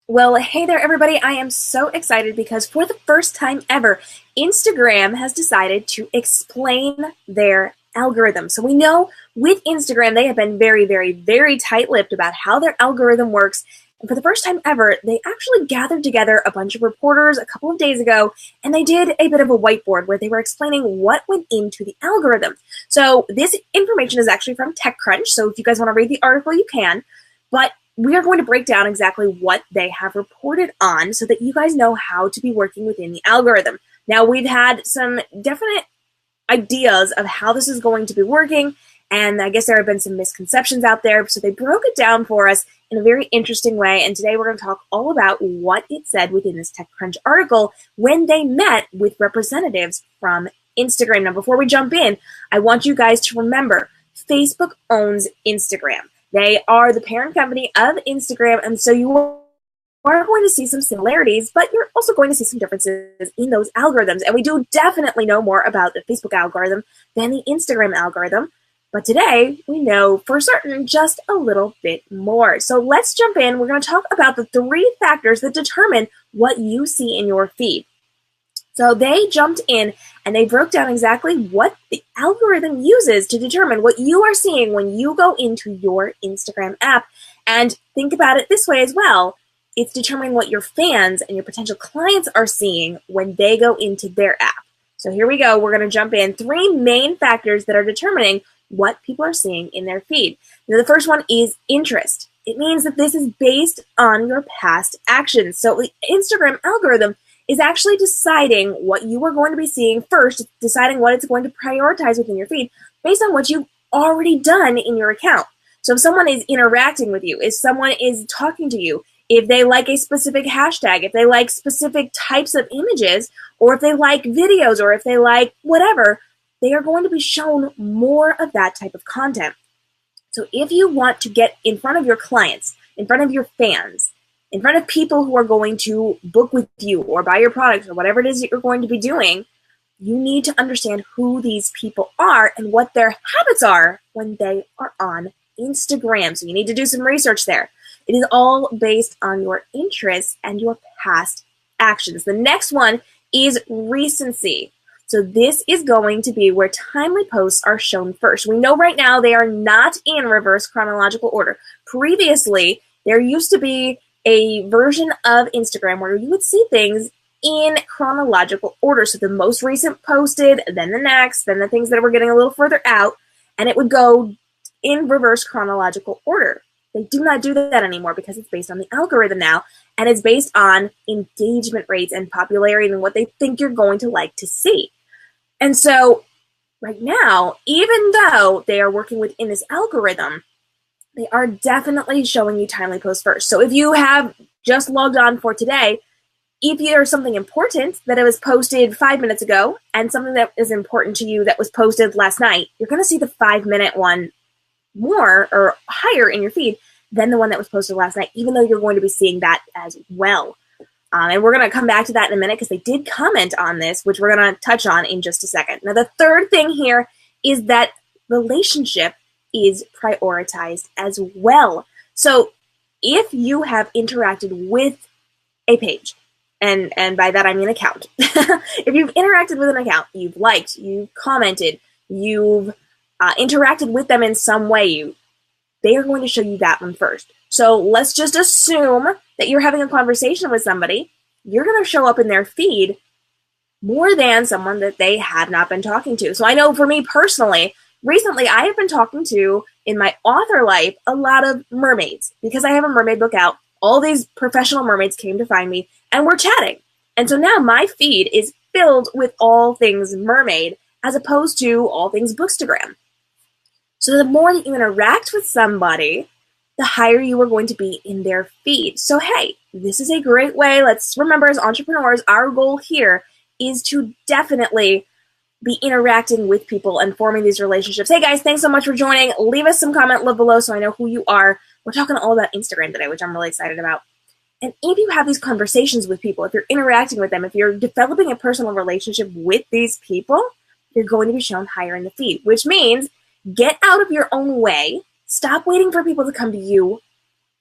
Well, hey there, everybody. I am so excited because for the first time ever, Instagram has decided to explain their algorithm. So we know with Instagram, they have been very, very, very tight lipped about how their algorithm works. And for the first time ever, they actually gathered together a bunch of reporters a couple of days ago, and they did a bit of a whiteboard where they were explaining what went into the algorithm. So this information is actually from TechCrunch. So if you guys want to read the article, you can. But we are going to break down exactly what they have reported on so that you guys know how to be working within the algorithm. Now, we've had some definite ideas of how this is going to be working, and I guess there have been some misconceptions out there, so they broke it down for us in a very interesting way, and today we're going to talk all about what it said within this TechCrunch article when they met with representatives from Instagram. Now, before we jump in, I want you guys to remember, Facebook owns Instagram. They are the parent company of Instagram, and so you are going to see some similarities, but you're also going to see some differences in those algorithms. And we do definitely know more about the Facebook algorithm than the Instagram algorithm. But today, we know for certain just a little bit more. So let's jump in. We're going to talk about the 3 factors that determine what you see in your feed. So they jumped in and they broke down exactly what the algorithm uses to determine what you are seeing when you go into your Instagram app. And think about it this way as well. It's determining what your fans and your potential clients are seeing when they go into their app. So here we go. We're going to jump in. 3 main factors that are determining what people are seeing in their feed. Now, the first one is interest. It means that this is based on your past actions. So the Instagram algorithm is actually deciding what you are going to be seeing first, deciding what it's going to prioritize within your feed based on what you've already done in your account. So if someone is interacting with you, if someone is talking to you, if they like a specific hashtag, if they like specific types of images, or if they like videos, or if they like whatever, they are going to be shown more of that type of content. So if you want to get in front of your clients, in front of your fans, in front of people who are going to book with you or buy your products or whatever it is that you're going to be doing, you need to understand who these people are and what their habits are when they are on Instagram. So you need to do some research there. It is all based on your interests and your past actions. The next one is recency. So this is going to be where timely posts are shown first. We know right now they are not in reverse chronological order. Previously, there used to be a version of Instagram where you would see things in chronological order. So the most recent posted, then the next, then the things that were getting a little further out, and it would go in reverse chronological order. They do not do that anymore because it's based on the algorithm now, and it's based on engagement rates and popularity and what they think you're going to like to see. And so right now, even though they are working within this algorithm, they are definitely showing you timely posts first. So if you have just logged on for today, if there's something important that it was posted 5 minutes ago and something that is important to you that was posted last night, you're going to see the 5-minute one more or higher in your feed than the one that was posted last night, even though you're going to be seeing that as well. And we're going to come back to that in a minute because they did comment on this, which we're going to touch on in just a second. Now, the third thing here is that relationship is prioritized as well. So if you have interacted with a page, and by that I mean account, if you've interacted with an account, you've liked, you've commented, you've interacted with them in some way, they are going to show you that one first. So let's just assume that you're having a conversation with somebody. You're going to show up in their feed more than someone that they have not been talking to. So I know for me personally, recently I have been talking to, in my author life, a lot of mermaids because I have a mermaid book out. All these professional mermaids came to find me and we're chatting. And so now my feed is filled with all things mermaid as opposed to all things bookstagram. So the more that you interact with somebody, the higher you are going to be in their feed. So hey, this is a great way. Let's remember, as entrepreneurs, our goal here is to definitely be interacting with people and forming these relationships. Hey guys, thanks so much for joining. Leave us some comment below so I know who you are. We're talking all about Instagram today, which I'm really excited about. And if you have these conversations with people, if you're interacting with them, if you're developing a personal relationship with these people, you're going to be shown higher in the feed, which means get out of your own way. Stop waiting for people to come to you.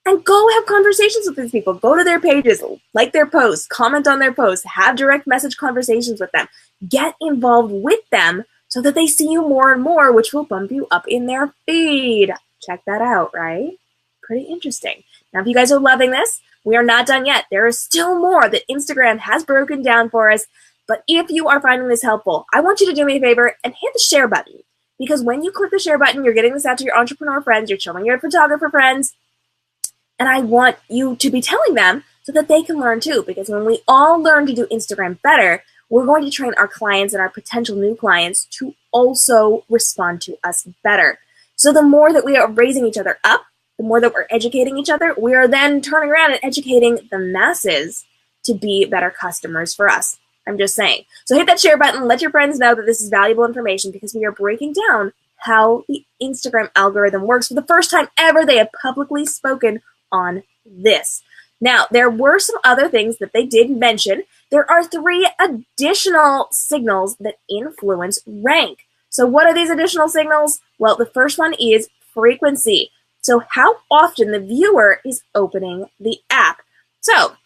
And go have conversations with these people. Go to their pages, like their posts, comment on their posts, have direct message conversations with them. Get involved with them so that they see you more and more, which will bump you up in their feed. Check that out, right? Pretty interesting. Now, if you guys are loving this, we are not done yet. There is still more that Instagram has broken down for us. But if you are finding this helpful, I want you to do me a favor and hit the share button. Because when you click the share button, you're getting this out to your entrepreneur friends, you're showing your photographer friends, and I want you to be telling them so that they can learn too. Because when we all learn to do Instagram better, we're going to train our clients and our potential new clients to also respond to us better. So the more that we are raising each other up, the more that we're educating each other, we are then turning around and educating the masses to be better customers for us. I'm just saying. So hit that share button. Let your friends know that this is valuable information because we are breaking down how the Instagram algorithm works. For the first time ever, they have publicly spoken on this. Now, there were some other things that they did mention. There are 3 additional signals that influence rank. So what are these additional signals? Well, the first one is frequency. So how often the viewer is opening the app. So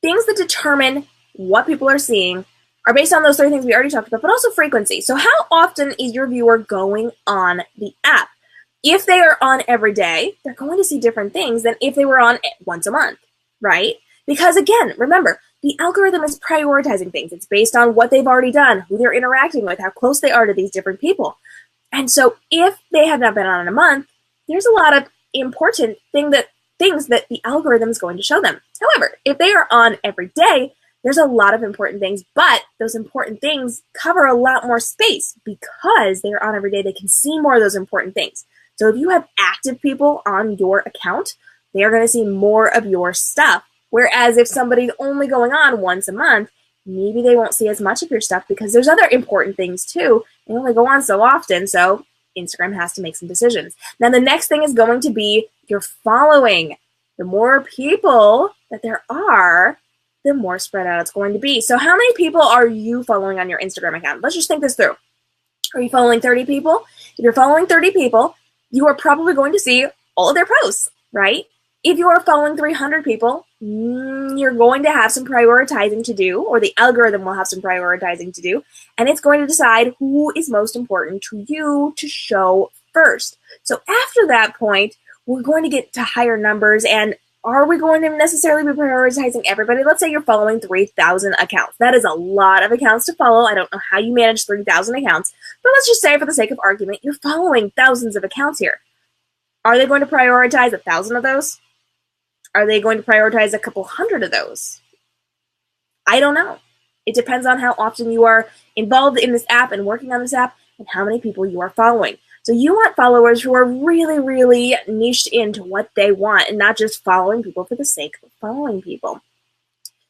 things that determine what people are seeing are based on those 3 things we already talked about, but also frequency. So how often is your viewer going on the app? If they are on every day, they're going to see different things than if they were on once a month, right? Because again, remember, the algorithm is prioritizing things. It's based on what they've already done, who they're interacting with, how close they are to these different people. And so if they have not been on in a month, there's a lot of important things that the algorithm is going to show them. However, if they are on every day, there's a lot of important things, but those important things cover a lot more space because they're on every day. They can see more of those important things. So if you have active people on your account, they are going to see more of your stuff. Whereas if somebody's only going on once a month, maybe they won't see as much of your stuff because there's other important things too. They only go on so often, so Instagram has to make some decisions. Now the next thing is going to be your following. The more people that there are, the more spread out it's going to be. So how many people are you following on your Instagram account? Let's just think this through. Are you following 30 people? If you're following 30 people, you are probably going to see all of their posts, right? If you are following 300 people, you're going to have some prioritizing to do, or the algorithm will have some prioritizing to do, and it's going to decide who is most important to you to show first. So after that point, we're going to get to higher numbers, and are we going to necessarily be prioritizing everybody? Let's say you're following 3,000 accounts. That is a lot of accounts to follow. I don't know how you manage 3,000 accounts, but let's just say for the sake of argument, you're following thousands of accounts here. Are they going to prioritize 1,000 of those? Are they going to prioritize a couple hundred of those? I don't know. It depends on how often you are involved in this app and working on this app and how many people you are following. So you want followers who are really, really niched into what they want and not just following people for the sake of following people.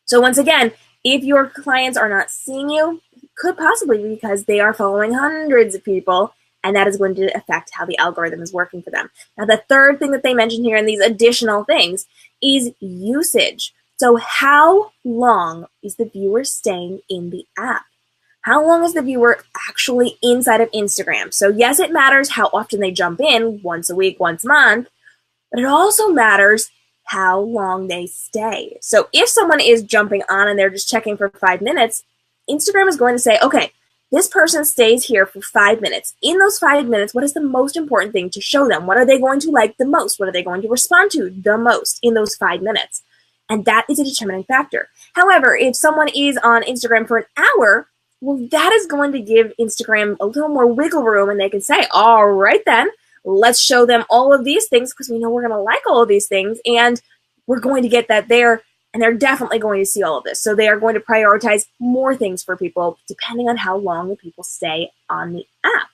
So once again, if your clients are not seeing you, it could possibly be because they are following hundreds of people, and that is going to affect how the algorithm is working for them. Now, the third thing that they mentioned here in these additional things is usage. So how long is the viewer staying in the app? How long is the viewer actually inside of Instagram? So yes, it matters how often they jump in, once a week, once a month, but it also matters how long they stay. So if someone is jumping on and they're just checking for 5 minutes, Instagram is going to say, okay, this person stays here for 5 minutes. In those 5 minutes, what is the most important thing to show them? What are they going to like the most? What are they going to respond to the most in those 5 minutes? And that is a determining factor. However, if someone is on Instagram for an hour, well, that is going to give Instagram a little more wiggle room, and they can say, all right then, let's show them all of these things because we know we're going to like all of these things, and we're going to get that there, and they're definitely going to see all of this. So they are going to prioritize more things for people depending on how long the people stay on the app.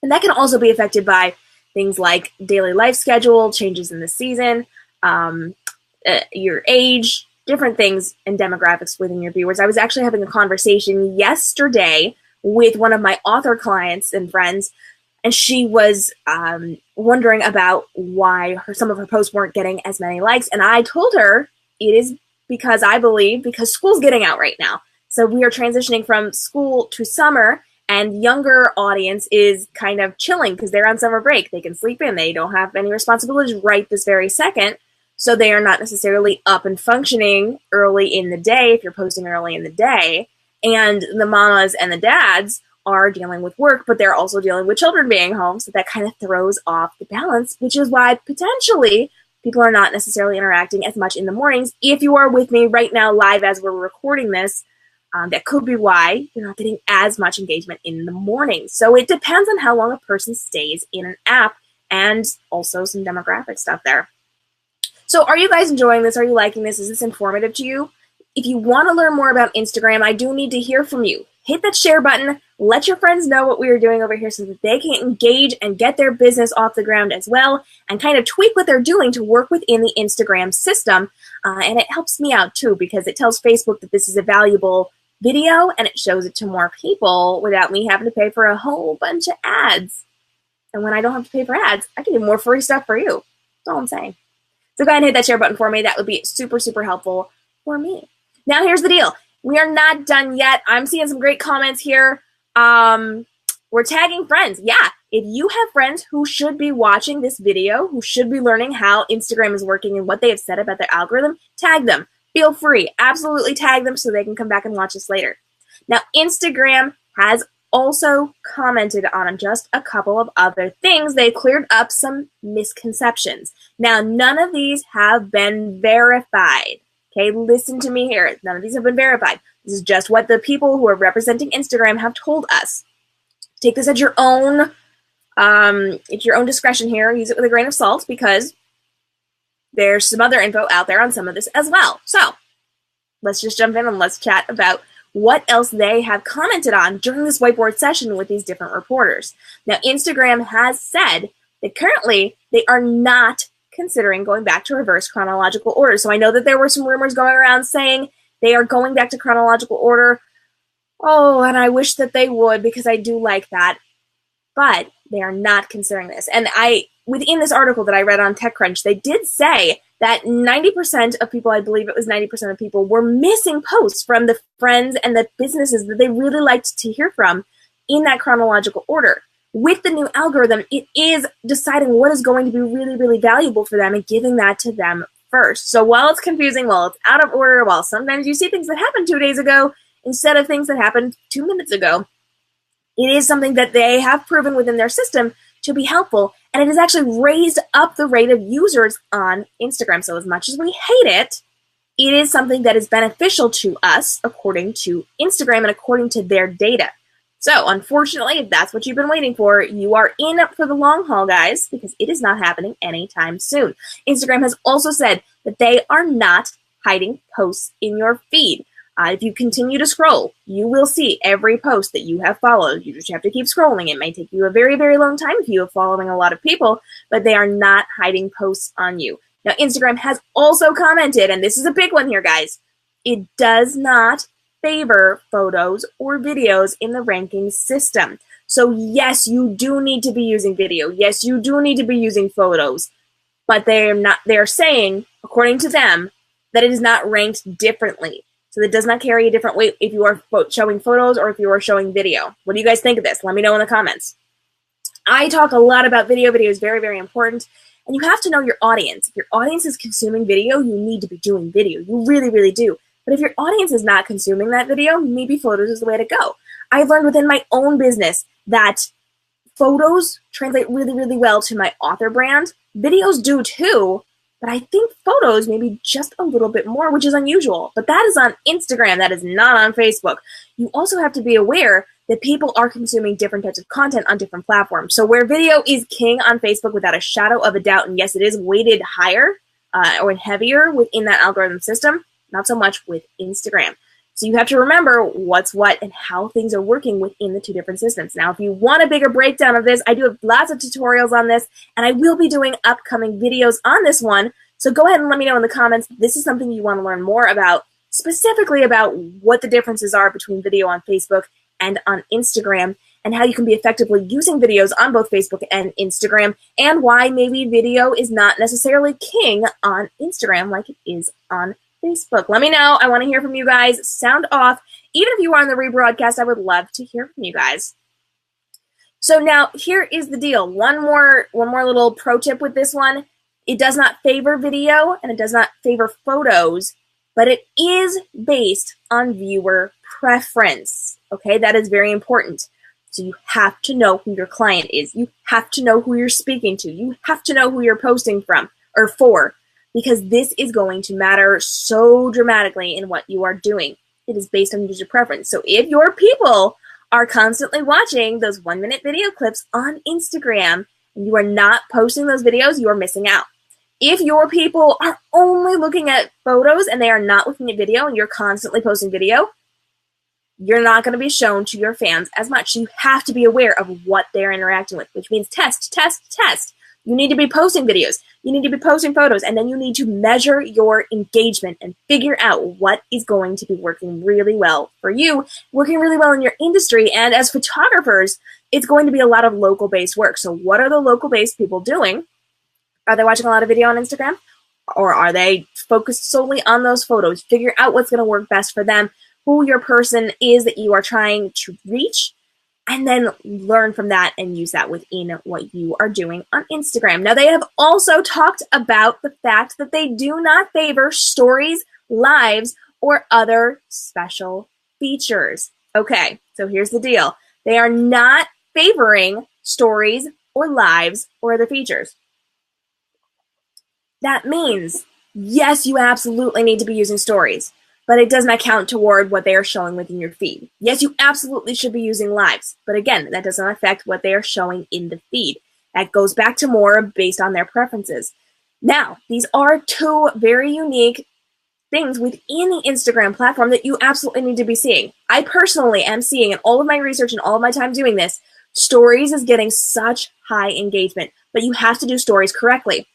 And that can also be affected by things like daily life schedule, changes in the season, your age, different things and demographics within your viewers. I was actually having a conversation yesterday with one of my author clients and friends, and she was wondering about why some of her posts weren't getting as many likes. And I told her it is because I believe because school's getting out right now. So we are transitioning from school to summer, and younger audience is kind of chilling because they're on summer break. They can sleep in. They don't have any responsibilities right this very second. So they are not necessarily up and functioning early in the day if you're posting early in the day. And the mamas and the dads are dealing with work, but they're also dealing with children being home. So that kind of throws off the balance, which is why potentially people are not necessarily interacting as much in the mornings. If you are with me right now live as we're recording this, that could be why you're not getting as much engagement in the morning. So it depends on how long a person stays in an app and also some demographic stuff there. So are you guys enjoying this? Are you liking this? Is this informative to you? If you want to learn more about Instagram, I do need to hear from you. Hit that share button. Let your friends know what we are doing over here so that they can engage and get their business off the ground as well and kind of tweak what they're doing to work within the Instagram system. And it helps me out too because it tells Facebook that this is a valuable video and it shows it to more people without me having to pay for a whole bunch of ads. And when I don't have to pay for ads, I can do more free stuff for you. That's all I'm saying. So go ahead and hit that share button for me. That would be super, super helpful for me. Now here's the deal. We are not done yet. I'm seeing some great comments here. We're tagging friends. Yeah, if you have friends who should be watching this video, who should be learning how Instagram is working and what they have said about their algorithm, tag them. Feel free. Absolutely tag them so they can come back and watch this later. Now, Instagram has also commented on just a couple of other things. They cleared up some misconceptions. Now, none of these have been verified. Okay, listen to me here. None of these have been verified. This is just what the people who are representing Instagram have told us. Take this at your own, discretion here. Use it with a grain of salt because there's some other info out there on some of this as well. So let's just jump in and let's chat about what else they have commented on during this whiteboard session with these different reporters. Now, Instagram has said that currently they are not considering going back to reverse chronological order. So I know that there were some rumors going around saying they are going back to chronological order. Oh, and I wish that they would because I do like that. But they are not considering this. And within this article that I read on TechCrunch, they did say that 90% of people, I believe it was 90% of people, were missing posts from the friends and the businesses that they really liked to hear from in that chronological order. With the new algorithm, it is deciding what is going to be really, really valuable for them and giving that to them first. So while it's confusing, while it's out of order, while sometimes you see things that happened 2 days ago instead of things that happened 2 minutes ago, it is something that they have proven within their system to be helpful, and it has actually raised up the rate of users on Instagram. So as much as we hate it, it is something that is beneficial to us according to Instagram and according to their data. So unfortunately, if that's what you've been waiting for, you are in for the long haul, guys, because it is not happening anytime soon. Instagram has also said that they are not hiding posts in your feed. If you continue to scroll, you will see every post that you have followed. You just have to keep scrolling. It may take you a very, very long time if you are following a lot of people, but they are not hiding posts on you. Now, Instagram has also commented, and this is a big one here, guys. It does not favor photos or videos in the ranking system. So yes, you do need to be using video. Yes, you do need to be using photos, but they're saying, according to them, that it is not ranked differently. So it does not carry a different weight if you are showing photos or if you are showing video. What do you guys think of this? Let me know in the comments. I talk a lot about video. Video is very, very important. And you have to know your audience. If your audience is consuming video, you need to be doing video. You really, really do. But if your audience is not consuming that video, maybe photos is the way to go. I've learned within my own business that photos translate really, really well to my author brand. Videos do too, but I think photos maybe just a little bit more, which is unusual. But that is on Instagram. That is not on Facebook. You also have to be aware that people are consuming different types of content on different platforms. So where video is king on Facebook without a shadow of a doubt, and yes, it is weighted higher or heavier within that algorithm system, not so much with Instagram. So you have to remember what's what and how things are working within the two different systems. Now, if you want a bigger breakdown of this, I do have lots of tutorials on this, and I will be doing upcoming videos on this one. So go ahead and let me know in the comments if this is something you want to learn more about, specifically about what the differences are between video on Facebook and on Instagram, and how you can be effectively using videos on both Facebook and Instagram, and why maybe video is not necessarily king on Instagram like it is on Facebook? Let me know. I want to hear from you guys. Sound off. Even if you are on the rebroadcast, I would love to hear from you guys. So now here is the deal. One more little pro tip with this one. It does not favor video and it does not favor photos, but it is based on viewer preference. Okay, that is very important. So you have to know who your client is. You have to know who you're speaking to. You have to know who you're posting from or for, because this is going to matter so dramatically in what you are doing. It is based on user preference. So if your people are constantly watching those 1-minute video clips on Instagram and you are not posting those videos, you are missing out. If your people are only looking at photos and they are not looking at video and you're constantly posting video, you're not going to be shown to your fans as much. You have to be aware of what they're interacting with, which means test, test, test. You need to be posting videos. You need to be posting photos, and then you need to measure your engagement and figure out what is going to be working really well for you, working really well in your industry. And as photographers, it's going to be a lot of local-based work. So what are the local-based people doing? Are they watching a lot of video on Instagram? Or are they focused solely on those photos? Figure out what's going to work best for them, who your person is that you are trying to reach, and then learn from that and use that within what you are doing on Instagram. Now, they have also talked about the fact that they do not favor stories, lives, or other special features. Okay, so here's the deal. They are not favoring stories or lives or other features. That means, yes, you absolutely need to be using stories, but it does not count toward what they are showing within your feed. Yes, you absolutely should be using lives, but again, that does not affect what they are showing in the feed. That goes back to more based on their preferences. Now, these are two very unique things within the Instagram platform that you absolutely need to be seeing. I personally am seeing in all of my research and all of my time doing this, stories is getting such high engagement, but you have to do stories correctly.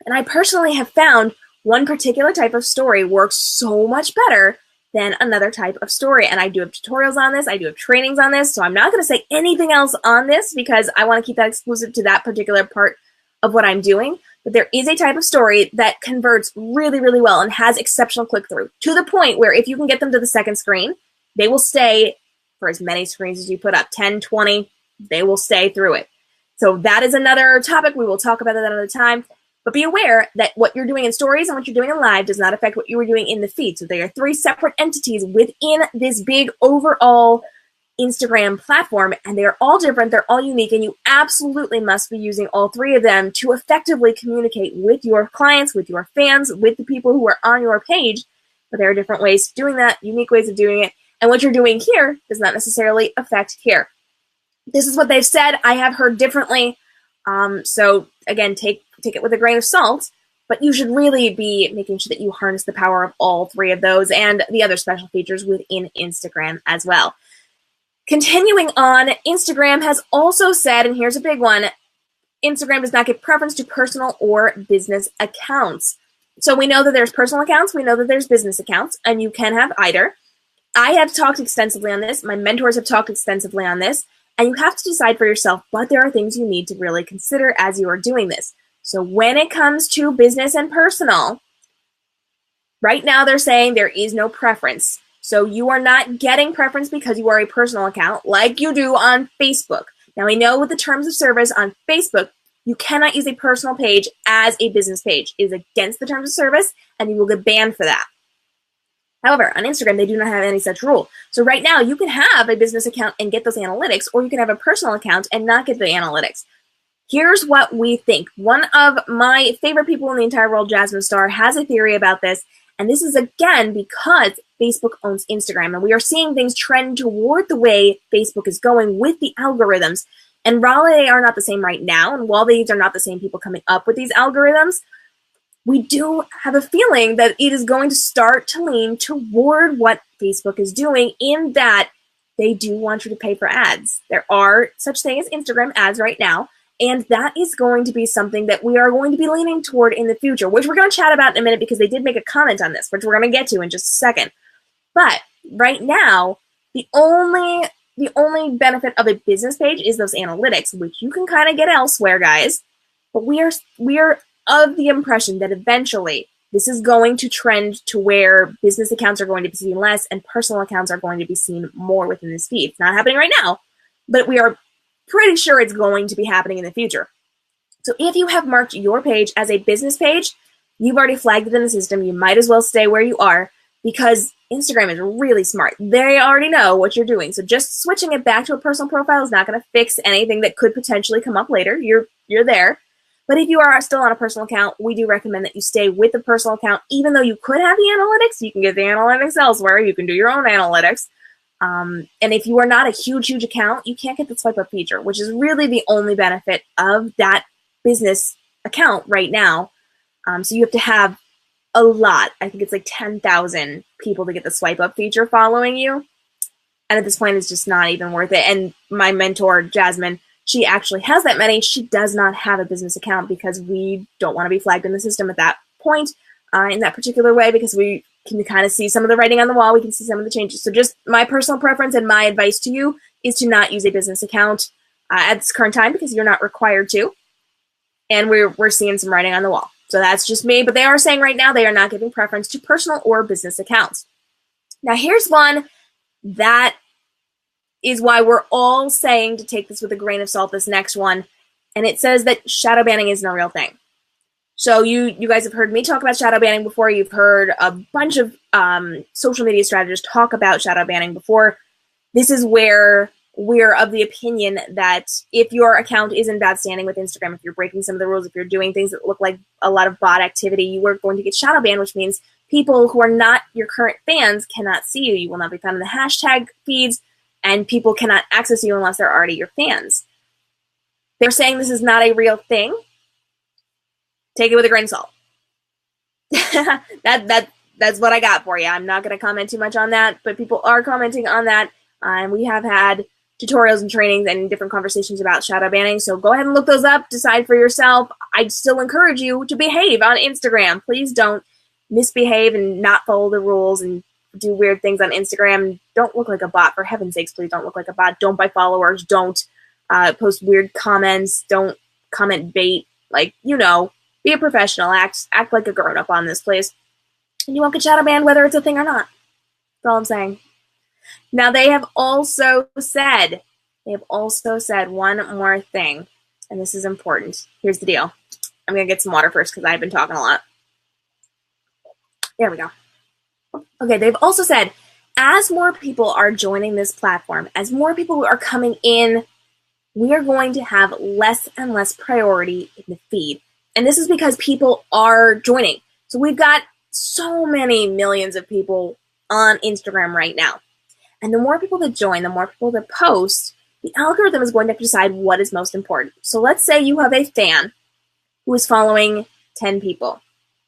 And I personally have found one particular type of story works so much better than another type of story. And I do have tutorials on this. I do have trainings on this. So I'm not going to say anything else on this because I want to keep that exclusive to that particular part of what I'm doing. But there is a type of story that converts really, really well and has exceptional click-through to the point where if you can get them to the second screen, they will stay for as many screens as you put up, 10, 20, they will stay through it. So that is another topic. We will talk about that another time. But be aware that what you're doing in stories and what you're doing in live does not affect what you were doing in the feed. So they are three separate entities within this big overall Instagram platform, and they're all different, they're all unique, and you absolutely must be using all three of them to effectively communicate with your clients, with your fans, with the people who are on your page. But there are different ways of doing that, unique ways of doing it, and what you're doing here does not necessarily affect here. This is what they've said. I have heard differently. So again, take it with a grain of salt, but you should really be making sure that you harness the power of all three of those and the other special features within Instagram as well. Continuing on, Instagram has also said, and here's a big one, Instagram does not give preference to personal or business accounts. So we know that there's personal accounts, we know that there's business accounts, and you can have either. I have talked extensively on this, my mentors have talked extensively on this, and you have to decide for yourself, but there are things you need to really consider as you are doing this. So when it comes to business and personal, right now they're saying there is no preference. So you are not getting preference because you are a personal account like you do on Facebook. Now we know with the terms of service on Facebook, you cannot use a personal page as a business page. It is against the terms of service and you will get banned for that. However, on Instagram, they do not have any such rule. So right now, you can have a business account and get those analytics, or you can have a personal account and not get the analytics. Here's what we think. One of my favorite people in the entire world, Jasmine Star, has a theory about this, and this is, again, because Facebook owns Instagram, and we are seeing things trend toward the way Facebook is going with the algorithms. And while they are not the same right now, and while these are not the same people coming up with these algorithms, we do have a feeling that it is going to start to lean toward what Facebook is doing in that they do want you to pay for ads. There are such things as Instagram ads right now, and that is going to be something that we are going to be leaning toward in the future, which we're going to chat about in a minute because they did make a comment on this, which we're going to get to in just a second. But right now, the only benefit of a business page is those analytics, which you can kind of get elsewhere, guys. But we are of the impression that eventually This is going to trend to where business accounts are going to be seen less and personal accounts are going to be seen more within this feed. It's not happening right now, but we are pretty sure it's going to be happening in the future. So if you have marked your page as a business page, you've already flagged it in the system. You might as well stay where you are because Instagram is really smart. They already know what you're doing. So just switching it back to a personal profile is not going to fix anything that could potentially come up later. You're there. But if you are still on a personal account, we do recommend that you stay with the personal account. Even though you could have the analytics, you can get the analytics elsewhere. You can do your own analytics. And if you are not a huge account, you can't get the swipe up feature, which is really the only benefit of that business account right now. So you have to have a lot. I think it's like 10,000 people to get the swipe up feature following you. And at this point, it's just not even worth it. And my mentor, Jasmine, she actually has that many. She does not have a business account because we don't want to be flagged in the system at that point in that particular way, because we can kind of see some of the writing on the wall. We can see some of the changes. So just my personal preference and my advice to you is to not use a business account at this current time because you're not required to. And we're seeing some writing on the wall. So that's just me. But they are saying right now they are not giving preference to personal or business accounts. Now here's one that is why we're all saying to take this with a grain of salt, this next one. And it says that shadow banning isn't a real thing. So you guys have heard me talk about shadow banning before. You've heard a bunch of social media strategists talk about shadow banning before. This is where we're of the opinion that if your account is in bad standing with Instagram, if you're breaking some of the rules, if you're doing things that look like a lot of bot activity, you are going to get shadow banned, which means people who are not your current fans cannot see you. You will not be found in the hashtag feeds, and people cannot access you unless they're already your fans. They're saying this is not a real thing. Take it with a grain of salt. That's what I got for you. I'm not going to comment too much on that, but people are commenting on that. And we have had tutorials and trainings and different conversations about shadow banning. So go ahead and look those up. Decide for yourself. I'd still encourage you to behave on Instagram. Please don't misbehave and not follow the rules and do weird things on Instagram. Don't look like a bot. For heaven's sakes, please don't look like a bot. Don't buy followers. Don't post weird comments. Don't comment bait. Like, be a professional. Act like a grown-up on this place. And you won't get shadow banned whether it's a thing or not. That's all I'm saying. Now, they have also said one more thing, and this is important. Here's the deal. I'm going to get some water first because I've been talking a lot. There we go. Okay, they've also said, as more people are joining this platform, as more people are coming in, we are going to have less and less priority in the feed. And this is because people are joining. So we've got so many millions of people on Instagram right now. And the more people that join, the more people that post, the algorithm is going to decide what is most important. So let's say you have a fan who is following 10 people.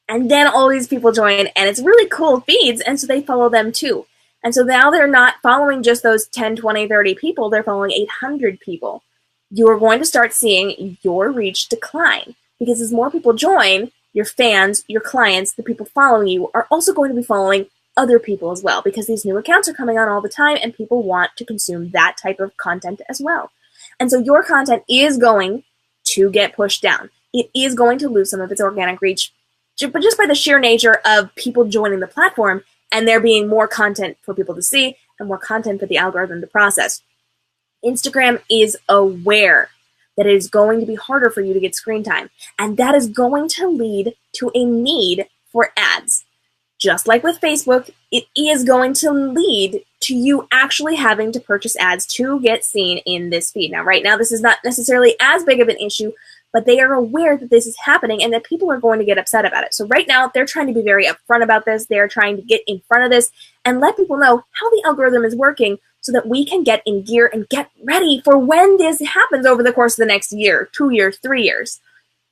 And then all these people join, and it's really cool feeds, and so they follow them too. And so now they're not following just those 10, 20, 30 people, they're following 800 people. You're going to start seeing your reach decline. Because as more people join, your fans, your clients, the people following you are also going to be following other people as well, because these new accounts are coming on all the time and people want to consume that type of content as well. And so your content is going to get pushed down. It is going to lose some of its organic reach, but just by the sheer nature of people joining the platform and there being more content for people to see and more content for the algorithm to process. Instagram is aware that it is going to be harder for you to get screen time, and that is going to lead to a need for ads. Just like with Facebook, it is going to lead to you actually having to purchase ads to get seen in this feed. Now, right now, this is not necessarily as big of an issue, but they are aware that this is happening and that people are going to get upset about it. So right now, they're trying to be very upfront about this. They're trying to get in front of this and let people know how the algorithm is working so that we can get in gear and get ready for when this happens over the course of the next year, 2 years, 3 years.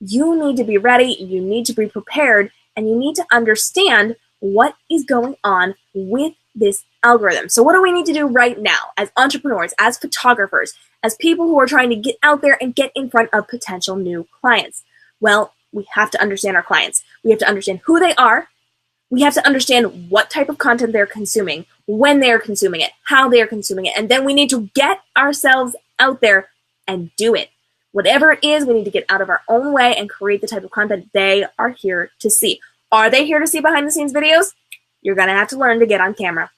You need to be ready, you need to be prepared, and you need to understand what is going on with this algorithm. So what do we need to do right now as entrepreneurs, as photographers, as people who are trying to get out there and get in front of potential new clients? Well, we have to understand our clients. We have to understand who they are. We have to understand what type of content they're consuming, when they're consuming it, how they're consuming it, and then we need to get ourselves out there and do it. Whatever it is, we need to get out of our own way and create the type of content they are here to see. Are they here to see behind the scenes videos? You're going to have to learn to get on camera.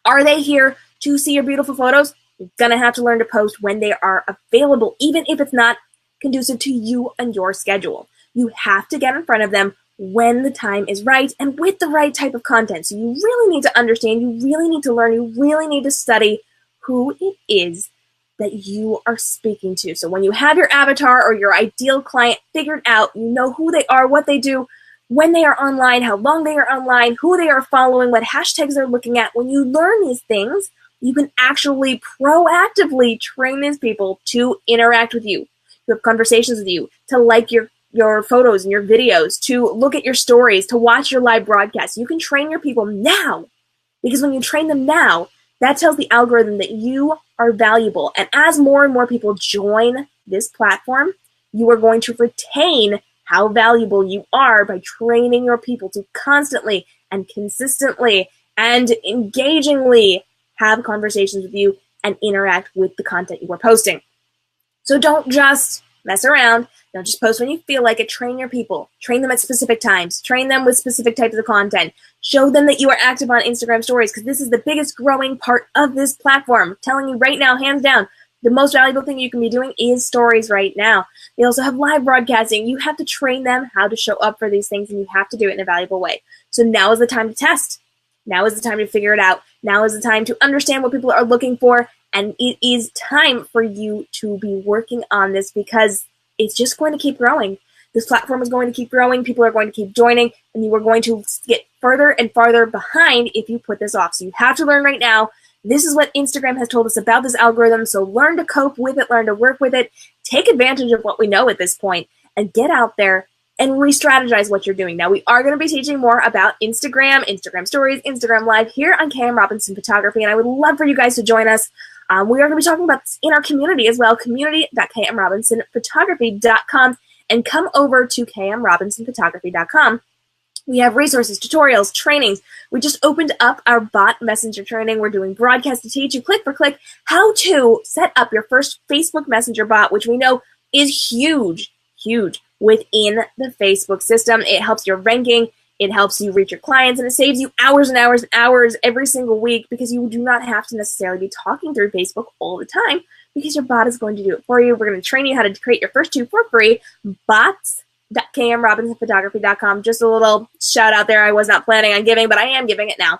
Are they here to see your beautiful photos? You're going to have to learn to post when they are available, even if it's not conducive to you and your schedule. You have to get in front of them when the time is right and with the right type of content. So you really need to understand, you really need to learn, you really need to study who it is that you are speaking to. So when you have your avatar or your ideal client figured out, you know who they are, what they do, when they are online, how long they are online, who they are following, what hashtags they're looking at. When you learn these things, you can actually proactively train these people to interact with you, to have conversations with you, to like your photos and your videos, to look at your stories, to watch your live broadcasts. You can train your people now, because when you train them now, that tells the algorithm that you are valuable. And as more and more people join this platform, you are going to retain how valuable you are by training your people to constantly and consistently and engagingly have conversations with you and interact with the content you are posting. So don't just mess around. Don't just post when you feel like it. Train your people. Train them at specific times. Train them with specific types of content. Show them that you are active on Instagram stories, because this is the biggest growing part of this platform. I'm telling you right now, hands down, the most valuable thing you can be doing is stories right now. They also have live broadcasting. You have to train them how to show up for these things, and you have to do it in a valuable way. So now is the time to test. Now is the time to figure it out. Now is the time to understand what people are looking for, and it is time for you to be working on this, because it's just going to keep growing. This platform is going to keep growing. People are going to keep joining, and you are going to get further and farther behind if you put this off. So you have to learn right now. This is what Instagram has told us about this algorithm, so learn to cope with it, learn to work with it, take advantage of what we know at this point, and get out there and re-strategize what you're doing. Now, we are going to be teaching more about Instagram, Instagram Stories, Instagram Live here on KM Robinson Photography, and I would love for you guys to join us. We are going to be talking about this in our community as well, community.kmrobinsonphotography.com, and come over to kmrobinsonphotography.com. We have resources, tutorials, trainings. We just opened up our bot messenger training. We're doing broadcast to teach you click for click how to set up your first Facebook Messenger bot, which we know is huge, huge within the Facebook system. It helps your ranking. It helps you reach your clients, and it saves you hours and hours and hours every single week, because you do not have to necessarily be talking through Facebook all the time, because your bot is going to do it for you. We're going to train you how to create your first two for free, bots.kmrobinsonphotography.com. Just a little shout out there I was not planning on giving, but I am giving it now.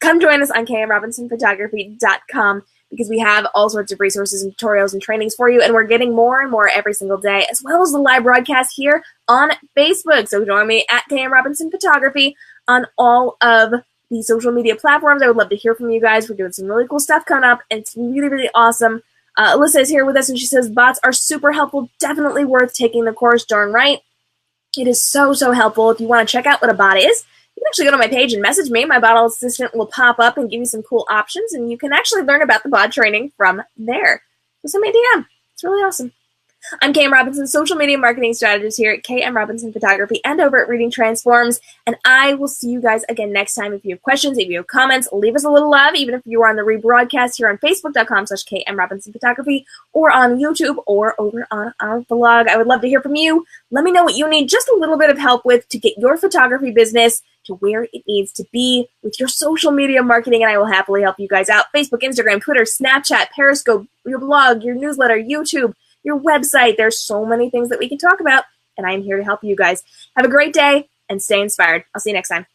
Come join us on kmrobinsonphotography.com, because we have all sorts of resources and tutorials and trainings for you, and we're getting more and more every single day, as well as the live broadcast here on Facebook. So join me at KM Robinson Photography on all of the social media platforms. I would love to hear from you guys. We're doing some really cool stuff coming up, and it's really, really awesome. Alyssa is here with us, and she says, bots are super helpful. Definitely worth taking the course. Darn right. It is so, so helpful. If you want to check out what a bot is, you can actually go to my page and message me. My bot assistant will pop up and give you some cool options, and you can actually learn about the bot training from there. So send me a DM. It's really awesome. I'm KM Robinson, social media marketing strategist here at KM Robinson Photography and over at Reading Transforms, and I will see you guys again next time. If you have questions, if you have comments, leave us a little love, even if you are on the rebroadcast here on Facebook.com/KM Robinson Photography, or on YouTube, or over on our blog. I would love to hear from you. Let me know what you need just a little bit of help with to get your photography business to where it needs to be with your social media marketing, and I will happily help you guys out. Facebook, Instagram, Twitter, Snapchat, Periscope, your blog, your newsletter, YouTube, your website. There's so many things that we can talk about, and I'm here to help you guys. Have a great day and stay inspired. I'll see you next time.